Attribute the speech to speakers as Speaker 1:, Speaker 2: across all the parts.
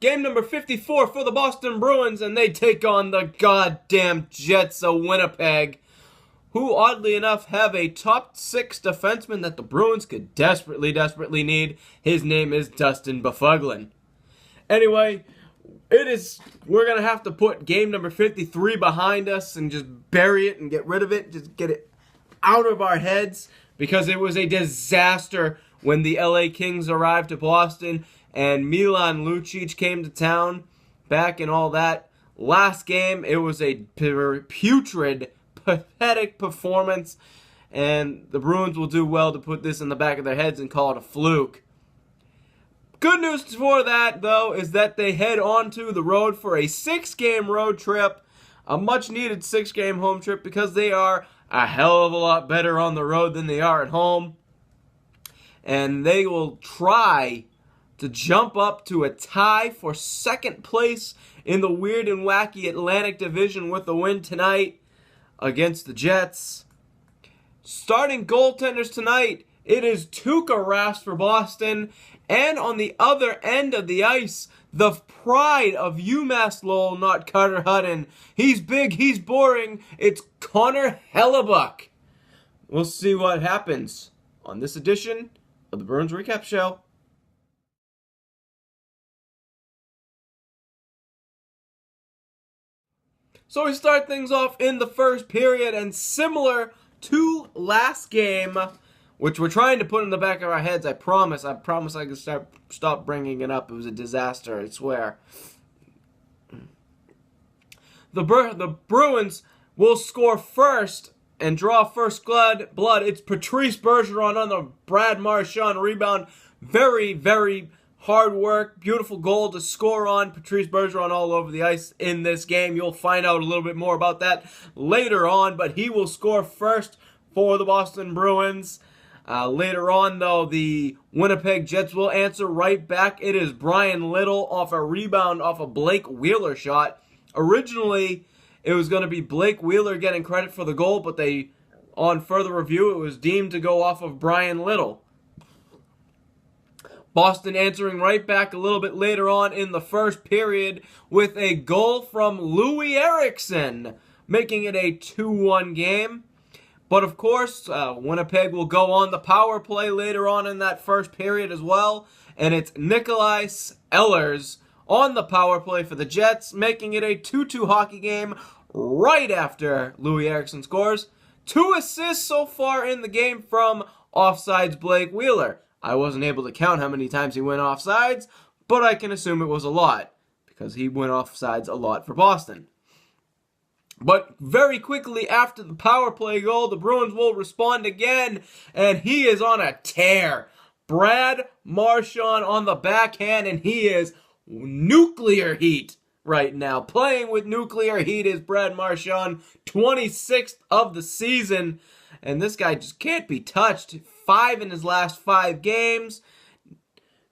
Speaker 1: Game number 54 for the Boston Bruins, and they take on the goddamn Jets of Winnipeg, who oddly enough have a top 6 defenseman that the Bruins could desperately need. His name is Dustin Byfuglien. Anyway, we're going to have to put game number 53 behind us and just bury it and get rid of it, just get it out of our heads, because it was a disaster when the LA Kings arrived to Boston and Milan Lucic came to town back and all that. Last game, it was a putrid, pathetic performance, and the Bruins will do well to put this in the back of their heads and call it a fluke. Good news for that, though, is that they head on to the road for a 6-game road trip, a much-needed 6-game home trip, because they are a hell of a lot better on the road than they are at home. And they will try to jump up to a tie for second place in the weird and wacky Atlantic Division with the win tonight against the Jets. Starting goaltenders tonight, it is Tuukka Rask for Boston. And on the other end of the ice, the pride of UMass Lowell, not Carter Hutton. He's big, he's boring. It's Connor Hellebuyck. We'll see what happens on this edition of the Bruins Recap Show. So we start things off in the first period, and similar to last game, which we're trying to put in the back of our heads, I promise I can stop bringing it up. It was a disaster, I swear. The Bruins will score first and draw first blood. It's Patrice Bergeron on the Brad Marchand rebound. Very, very hard work, beautiful goal to score on. Patrice Bergeron all over the ice in this game. You'll find out a little bit more about that later on, but he will score first for the Boston Bruins. Later on, though, the Winnipeg Jets will answer right back. It is Brian Little off a rebound off a Blake Wheeler shot. Originally, it was going to be Blake Wheeler getting credit for the goal, but on further review, it was deemed to go off of Brian Little. Boston answering right back a little bit later on in the first period with a goal from Louis Eriksson, making it a 2-1 game. But of course, Winnipeg will go on the power play later on in that first period as well. And it's Nikolai Ehlers on the power play for the Jets, making it a 2-2 hockey game right after Louis Eriksson scores. 2 assists so far in the game from offsides Blake Wheeler. I wasn't able to count how many times he went offsides, but I can assume it was a lot, because he went offsides a lot for Boston. But very quickly after the power play goal, the Bruins will respond again, and he is on a tear. Brad Marchand on the backhand, and he is nuclear heat right now. Playing with nuclear heat is Brad Marchand, 26th of the season, and this guy just can't be touched. 5 in his last 5 games.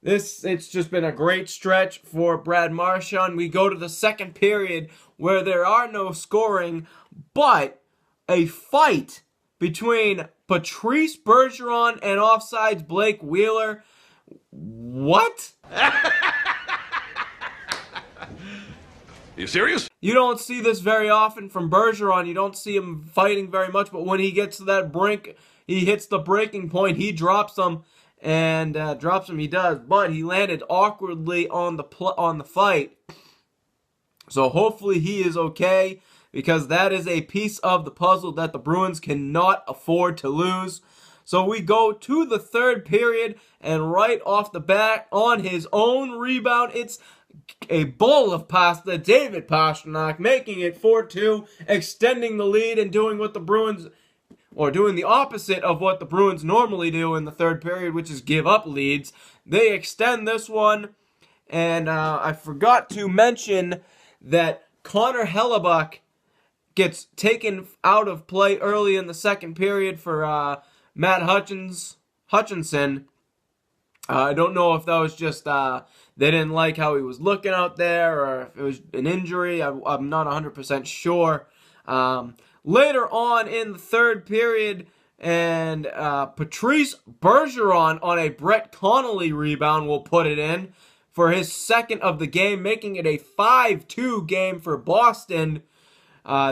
Speaker 1: It's just been a great stretch for Brad Marchand. We go to the second period where there are no scoring, but a fight between Patrice Bergeron and offsides Blake Wheeler. What?
Speaker 2: You serious?
Speaker 1: You don't see this very often from Bergeron. You don't see him fighting very much, but when he gets to that brink, he hits the breaking point, he drops him, and he does, but he landed awkwardly on the fight. So hopefully he is okay, because that is a piece of the puzzle that the Bruins cannot afford to lose. So we go to the third period, and right off the bat, on his own rebound, it's a bowl of pasta, David Pastrnak, making it 4-2, extending the lead and doing the opposite of what the Bruins normally do in the third period, which is give up leads. They extend this one, and I forgot to mention that Connor Hellebuyck gets taken out of play early in the second period for Matt Hutchinson. I don't know if that was just they didn't like how he was looking out there, or if it was an injury. I'm not 100% sure. Later on in the third period, and Patrice Bergeron on a Brett Connolly rebound will put it in for his second of the game, making it a 5-2 game for Boston.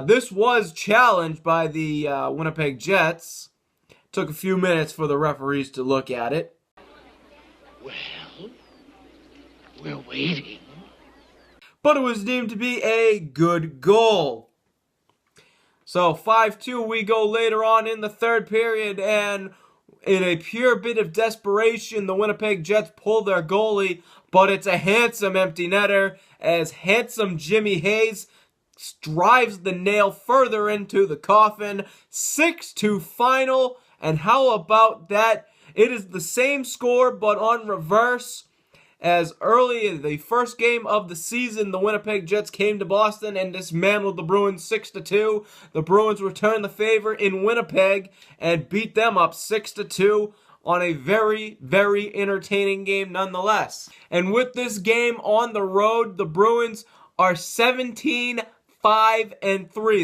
Speaker 1: This was challenged by the Winnipeg Jets. Took a few minutes for the referees to look at it.
Speaker 3: Well, we're waiting.
Speaker 1: But it was deemed to be a good goal. So 5-2, we go later on in the third period, and in a pure bit of desperation, the Winnipeg Jets pull their goalie, but it's a handsome empty netter as handsome Jimmy Hayes drives the nail further into the coffin. 6-2 final, and how about that? It is the same score, but on reverse. As early in the first game of the season, the Winnipeg Jets came to Boston and dismantled the Bruins 6-2. The Bruins returned the favor in Winnipeg and beat them up 6-2 on a very, very entertaining game nonetheless. And with this game on the road, the Bruins are 17-5-3.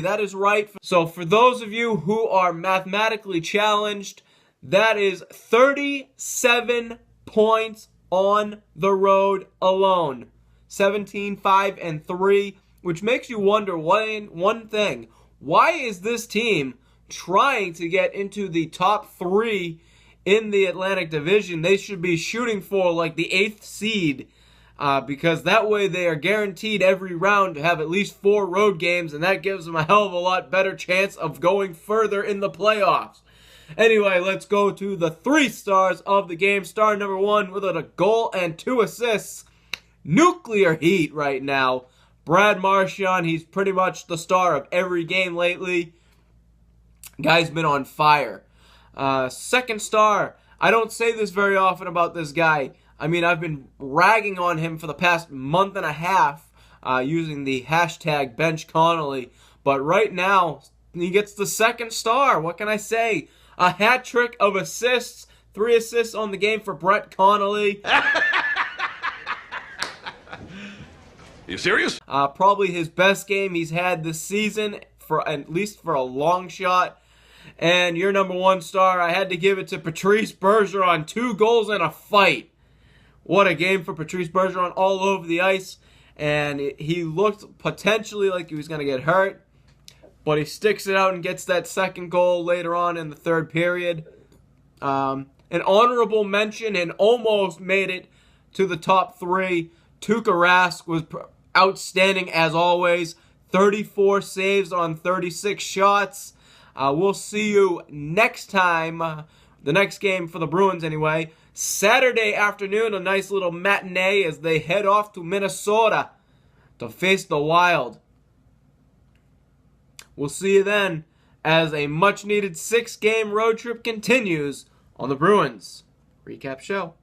Speaker 1: That is right. So for those of you who are mathematically challenged, that is 37 points on the road alone. 17-5-3, which makes you wonder one thing. Why is this team trying to get into the top 3 in the Atlantic Division? They should be shooting for like the 8th seed, because that way they are guaranteed every round to have at least 4 road games, and that gives them a hell of a lot better chance of going further in the playoffs. Anyway, let's go to the 3 stars of the game. Star number 1 with a goal and 2 assists. Nuclear heat right now. Brad Marchand, he's pretty much the star of every game lately. Guy's been on fire. Second star, I don't say this very often about this guy. I mean, I've been ragging on him for the past month and a half using the hashtag BenchConnolly. But right now, he gets the second star. What can I say? A hat trick of assists. 3 assists on the game for Brett Connolly.
Speaker 2: You serious?
Speaker 1: Probably his best game he's had this season, for at least for a long shot. And your number 1 star, I had to give it to Patrice Bergeron. 2 goals and a fight. What a game for Patrice Bergeron, all over the ice. And he looked potentially like he was going to get hurt. But he sticks it out and gets that second goal later on in the third period. An honorable mention, and almost made it to the top 3. Tuukka Rask was outstanding as always. 34 saves on 36 shots. We'll see you next time. The next game for the Bruins anyway. Saturday afternoon, a nice little matinee as they head off to Minnesota to face the Wild. We'll see you then as a much-needed 6-game road trip continues on the Bruins Recap Show.